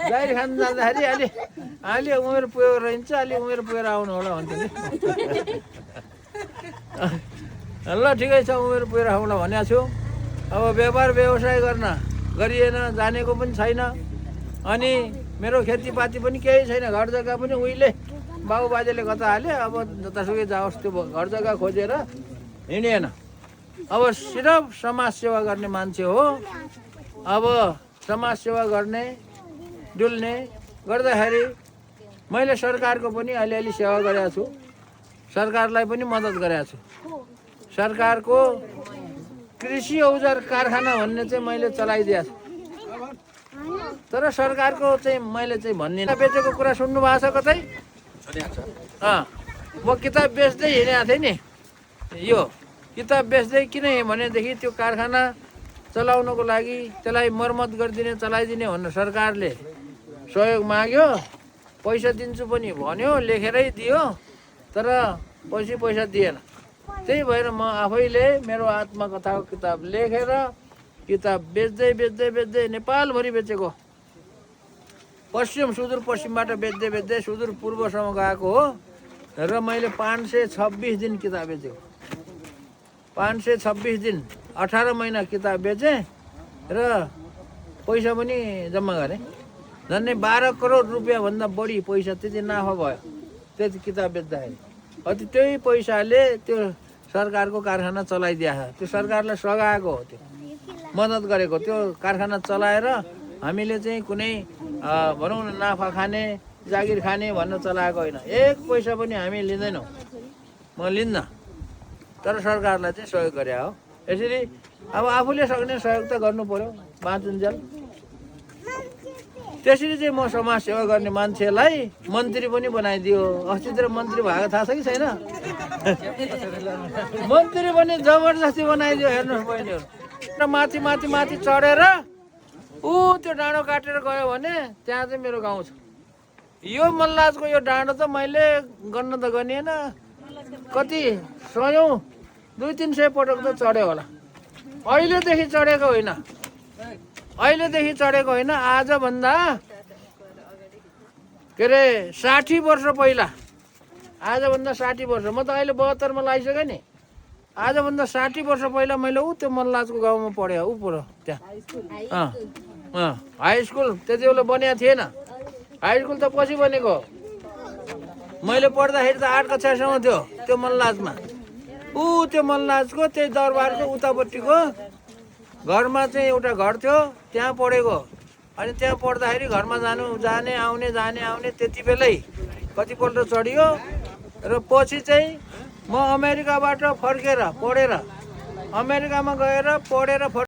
जाहिर खान जाँदाखेरि अलि उमेर पुगेको रहन्छ, अलि उमेर पुगेर आउनु होला भन्छ नि। ल ठिकै छ, उमेर पुगेर आउँला भनेको छु। अब व्यापार व्यवसाय गरिएन, जानेको पनि छैन। अनि मेरो खेतीपाती पनि केही छैन, घर जग्गा पनि उहिले बाबुबाजेले कता हाल्यो। अब जतासुकै जाओस् त्यो घर जग्गा खोजेर हिँडिएन। अब सिर्फ समाज सेवा गर्ने मान्छे हो। अब समाज सेवा गर्ने डुल्ने गर्दाखेरि मैले सरकारको पनि अलिअलि सेवा गरेको छु, सरकारलाई पनि मद्दत गरेको छु। सरकारको कृषि औजार कारखाना भन्ने चाहिँ मैले चलाइदिएको छु। तर सरकारको चाहिँ मैले चाहिँ भन्दिनँ। बेचेको कुरा सुन्नु भएको छ कतै? म किताब बेच्दै हिँडेको थिएँ नि। यो किताब बेच्दै किन हिँडेँ भनेदेखि त्यो कारखाना चलाउनको लागि त्यसलाई मर्मत गरिदिने, चलाइदिने भनेर सरकारले सहयोग माग्यो। पैसा दिन्छु पनि भन्यो, लेखेरै दियो, तर पैसा दिएन। त्यही भएर म आफैले मेरो आत्मकथाको किताब लेखेर किताब बेच्दै नेपालभरि बेचेको। सुदूरपश्चिमबाट बेच्दै सुदूर पूर्वसम्म गएको हो। र मैले 526 दिन किताब बेचेको। 526 दिन 18 महिना किताब बेचेँ र पैसा पनि जम्मा गरेँ। झन्डै 12 करोड रुपियाँभन्दा बढी पैसा त्यति नाफा भयो त्यति किताब बेच्दाखेरि। अति त्यही पैसाले त्यो सरकारको कारखाना चलाइदिएको छ। त्यो सरकारलाई सघाएको हो, त्यो मद्दत गरेको। त्यो कारखाना चलाएर हामीले चाहिँ कुनै भनौँ न नाफा खाने, जागिर खाने भनेर चलाएको होइन। एक पैसा पनि हामी लिँदैनौँ, म लिन्न। तर सरकारलाई चाहिँ सहयोग गरे हो। यसरी अब आफूले सक्ने सहयोग त गर्नु पर्यो बाँचुन्जेल। त्यसरी चाहिँ म समाज सेवा गर्ने मान्छेलाई मन्त्री पनि बनाइदियो। अस्तितिर मन्त्री भएको थाहा छ कि छैन? मन्त्री पनि जबरजस्ती बनाइदियो। हेर्नुहोस् बहिनीहरू, र माथि चढेर त्यो डाँडो काटेर गयो भने त्यहाँ चाहिँ मेरो गाउँ छ। यो मल्लाजको यो डाँडो त मैले गर्न त गनिएन, कति सयौँ 200-300 पटक त चढ्यो होला। अहिलेदेखि चढेको होइन, आजभन्दा के अरे 60 वर्ष पहिला। आजभन्दा 60 वर्ष, म त अहिले 72 मा लागिसकेँ नि। आजभन्दा 60 वर्ष पहिला मैले त्यो मल्लाजको गाउँमा पढेँ। पर त्यहाँ हाई स्कुल त्यति बेला बनिएको थिएन। हाई स्कुल त पछि बनेको। मैले पढ्दाखेरि त 8 कक्षासम्म थियो त्यो मल्लाजमा। त्यो मल्लाजको त्यही दरबारको उतापट्टिको घरमा चाहिँ एउटा घर थियो, त्यहाँ पढेको। अनि त्यहाँ पढ्दाखेरि घरमा जाने आउने त्यति बेलै कतिपल्ट चढियो। र पछि चाहिँ म अमेरिकाबाट फर्केर पढेर, अमेरिकामा गएर पढेर